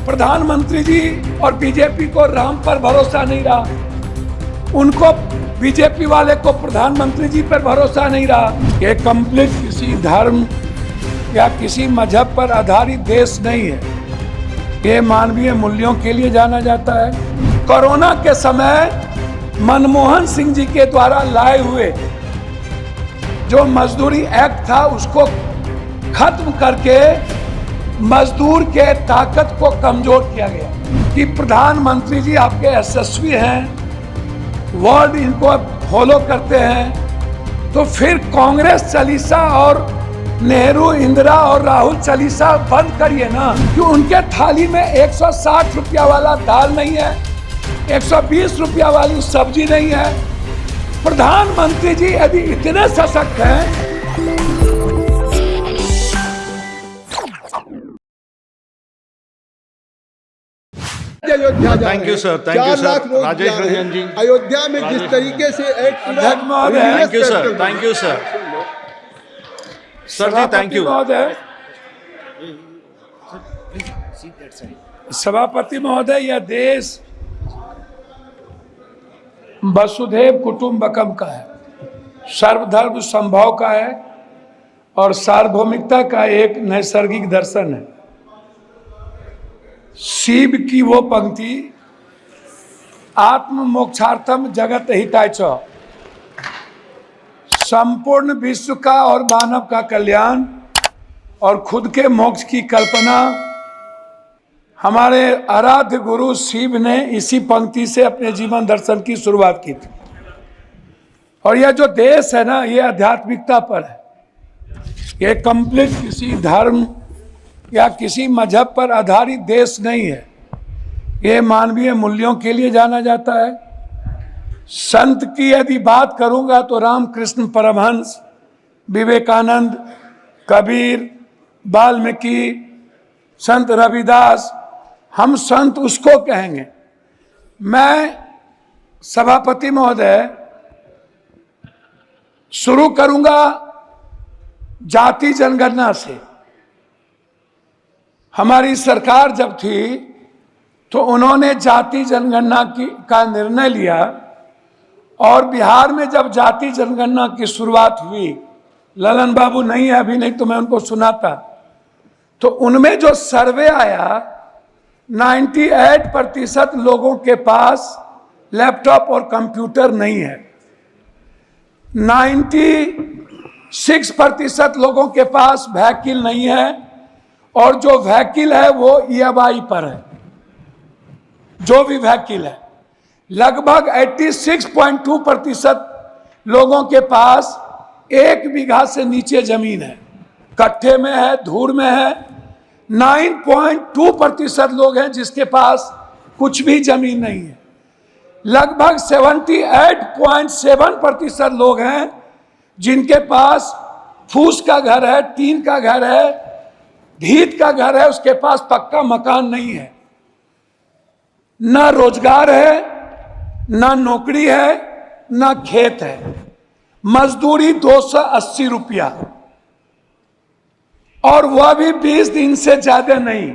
प्रधानमंत्री जी और बीजेपी को राम पर भरोसा नहीं रहा, उनको बीजेपी वाले को प्रधानमंत्री जी पर भरोसा नहीं रहा। ये कंप्लीट किसी धर्म या किसी मजहब पर आधारित देश नहीं है, ये मानवीय मूल्यों के लिए जाना जाता है। कोरोना के समय मनमोहन सिंह जी के द्वारा लाए हुए जो मजदूरी एक्ट था उसको खत्म करके मजदूर के ताकत को कमजोर किया गया कि प्रधानमंत्री जी आपके यशस्वी हैं, वर्ड इनको फॉलो करते हैं, तो फिर कांग्रेस चालीसा और नेहरू इंदिरा और राहुल चालीसा बंद करिए ना। कि उनके थाली में 160 रुपया वाला दाल नहीं है, 120 रुपया वाली सब्जी नहीं है। प्रधानमंत्री जी यदि इतने सशक्त हैं, thank you sir, Rajesh Ranjan ji. Ayodhya में जिस तरीके से एक thank you sir, thank you sir, sir ji thank you. सभापति महोदय, यह देश वसुधैव कुटुंबकम का है, सर्वधर्म संभव का है और सार्वभौमिकता का एक नैसर्गिक दर्शन है। शिव की वो पंक्ति, आत्म मोक्षार्थम जगत हिताय च, संपूर्ण विश्व का और मानव का कल्याण और खुद के मोक्ष की कल्पना हमारे आराध्य गुरु शिव ने इसी पंक्ति से अपने जीवन दर्शन की शुरुआत की थी। और यह जो देश है ना, ये आध्यात्मिकता पर है, ये कंप्लीट किसी धर्म या किसी मजहब पर आधारित देश नहीं है, ये मानवीय मूल्यों के लिए जाना जाता है। संत की यदि बात करूंगा तो रामकृष्ण परमहंस, विवेकानंद, कबीर, वाल्मीकि, संत रविदास, हम संत उसको कहेंगे। मैं सभापति महोदय शुरू करूंगा जाति जनगणना से। हमारी सरकार जब थी तो उन्होंने जाति जनगणना का निर्णय लिया और बिहार में जब जाति जनगणना की शुरुआत हुई, ललन बाबू नहीं है अभी, नहीं तो मैं उनको सुनाता, तो उनमें जो सर्वे आया 98% लोगों के पास लैपटॉप और कंप्यूटर नहीं है, 96% लोगों के पास व्हीकल नहीं है और जो व्हीकल है वो EMI पर है। जो भी व्हीकल है, लगभग 86.2% लोगों के पास 1 बीघा से नीचे जमीन है, कट्ठे में है, धूर में है। 9.2% लोग हैं जिसके पास कुछ भी जमीन नहीं है। लगभग 78.7% लोग हैं जिनके पास फूस का घर है, टीन का घर है, भीत का घर है, उसके पास पक्का मकान नहीं है। ना रोजगार है, ना नौकरी है, ना खेत है। मजदूरी 280 रुपया, और वह भी 20 दिन से ज्यादा नहीं।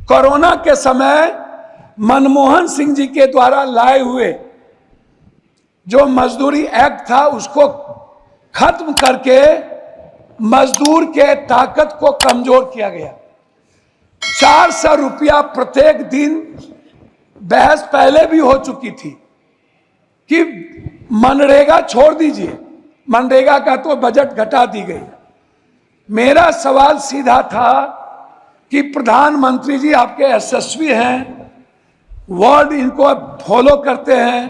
कोरोना के समय मनमोहन सिंह जी के द्वारा लाए हुए जो मजदूरी एक्ट था उसको खत्म करके मजदूर के ताकत को कमजोर किया गया। 400 रुपया प्रत्येक दिन, बहस पहले भी हो चुकी थी कि मनरेगा छोड़ दीजिए, मनरेगा का तो बजट घटा दी गई। मेरा सवाल सीधा था कि प्रधानमंत्री जी आपके यशस्वी हैं, वर्ड इनको फॉलो करते हैं,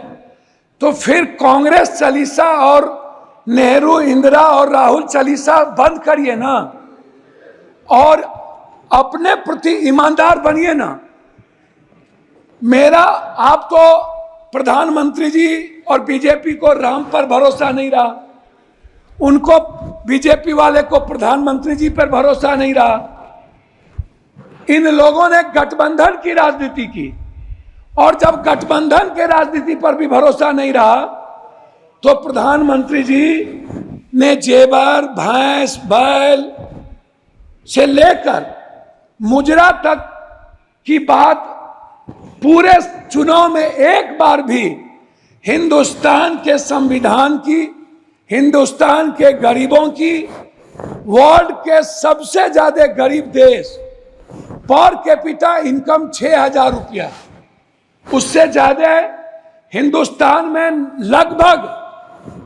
तो फिर कांग्रेस चालीसा और नेहरू इंदिरा और राहुल चालीसा बंद करिए ना और अपने प्रति ईमानदार बनिए ना। मेरा, आप तो प्रधानमंत्री जी और बीजेपी को राम पर भरोसा नहीं रहा, उनको बीजेपी वाले को प्रधानमंत्री जी पर भरोसा नहीं रहा। इन लोगों ने गठबंधन की राजनीति की, और जब गठबंधन के राजनीति पर भी भरोसा नहीं रहा तो प्रधानमंत्री जी ने जेवर, भैंस, बैल से लेकर मुजरा तक की बात पूरे चुनाव में एक बार भी हिंदुस्तान के संविधान की, हिंदुस्तान के गरीबों की, वर्ल्ड के सबसे ज्यादा गरीब देश, पर कैपिटा इनकम 6,000 रुपया, उससे ज्यादा हिंदुस्तान में लगभग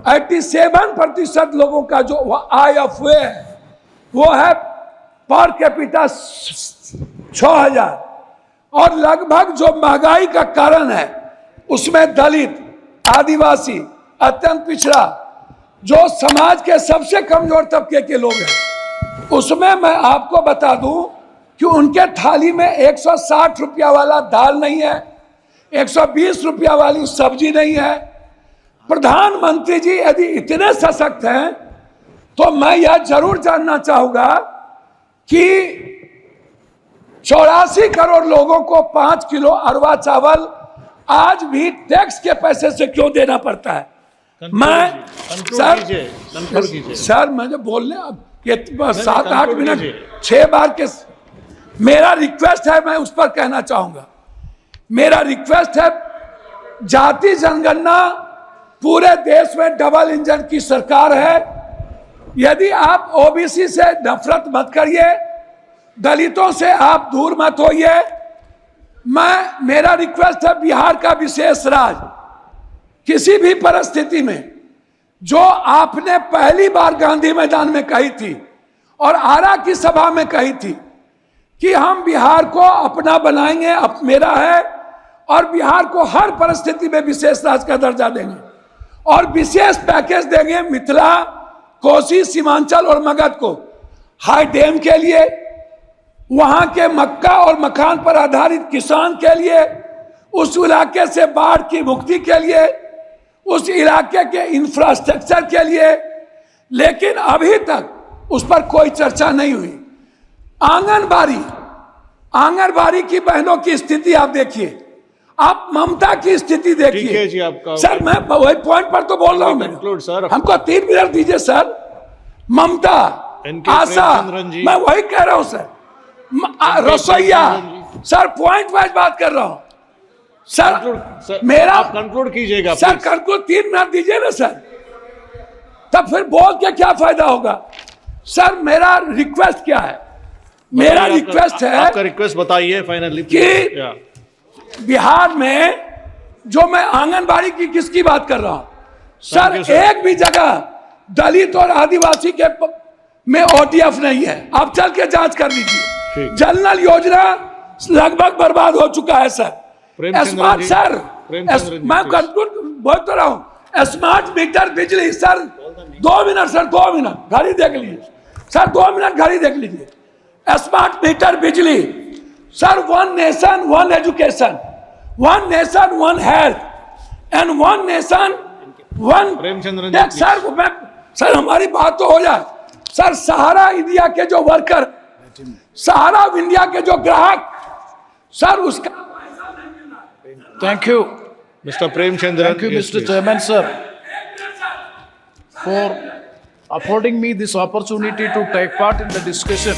87% लोगों का जो IFA है वो है पर कैपिटा 6,000। और लगभग जो महंगाई का कारण है उसमें दलित, आदिवासी, अत्यंत पिछड़ा, जो समाज के सबसे कमजोर तबके के लोग हैं, उसमें मैं आपको बता दूं कि उनके थाली में 160 रुपया वाला दाल नहीं है, 120 रुपया वाली सब्जी नहीं है। प्रधानमंत्री जी यदि इतने सशक्त हैं तो मैं यह जरूर जानना चाहूंगा कि 84 करोड़ लोगों को 5 किलो अरवा चावल आज भी टैक्स के पैसे से क्यों देना पड़ता है? मैं सर मुझे बोलने अब 7-8 मिनट 6 बार के मेरा रिक्वेस्ट है, मैं उस पर कहना चाहूंगा। मेरा रिक्वेस्ट है, जाति जनगणना पूरे देश में डबल इंजन की सरकार है। यदि आप ओबीसी से नफरत मत करिए, दलितों से आप दूर मत होइए। मेरा रिक्वेस्ट है, बिहार का विशेष राज किसी भी परिस्थिति में, जो आपने पहली बार गांधी मैदान में कही थी और आरा की सभा में कही थी कि हम बिहार को अपना बनाएंगे, अब मेरा है, और बिहार को हर परिस्थिति में विशेष राज का दर्जा देंगे और विशेष पैकेज देंगे मिथिला, कोसी, सीमांचल और मगध को, हाई डैम के लिए, वहां के मक्का और मखान पर आधारित किसान के लिए, उस इलाके से बाढ़ की मुक्ति के लिए, उस इलाके के इंफ्रास्ट्रक्चर के लिए। लेकिन अभी तक उस पर कोई चर्चा नहीं हुई। आंगनबाड़ी की बहनों की स्थिति आप देखिए, आप ममता की स्थिति देखिए। जी आपका सर मैं वही पॉइंट पर तो बोल रहा हूं, सर हमको 3 मिनट दीजिए सर। ममता, आशा, मैं वही कह रहा हूं सर। रसोईया, सर पॉइंट वाइज बात कर रहा हूं सर। मेरा आप कंक्लूड कीजिएगा सर, कंक्लूड 3 मिनट दीजिए ना सर, तब फिर बोल के क्या फायदा होगा? सर मेरा रिक्वेस्ट क्या है? मेरा रिक्वेस्ट है, आपका रिक्वेस्ट बताइए फाइनली कि बिहार में जो मैं आंगनबाड़ी की किसकी बात कर रहा हूं सर, एक भी जगह दलित और आदिवासी के में OTF नहीं है। आप चल के जांच कर लीजिए। जनरल योजना लगभग बर्बाद हो चुका है सर। स्मार्ट सर, मैं कंक्लूड बोल तो रहा हूं, स्मार्ट मीटर बिजली सर, 2 मिनट सर, 2 मिनट घड़ी देख लीजिए सर, 2 मिनट घड़ी देख लीजिए। स्मार्ट मीटर बिजली sir, 1 nation 1 education, 1 nation 1 health and 1 nation 1 sir हमारी बात तो हो जाए सर। सहारा इंडिया के जो वर्कर, सहारा इंडिया के जो ग्राहक सर, उसका Thank you. Mr. Premchandran. Thank you, Mr. Chairman, sir, for affording me this opportunity to take part in the discussion.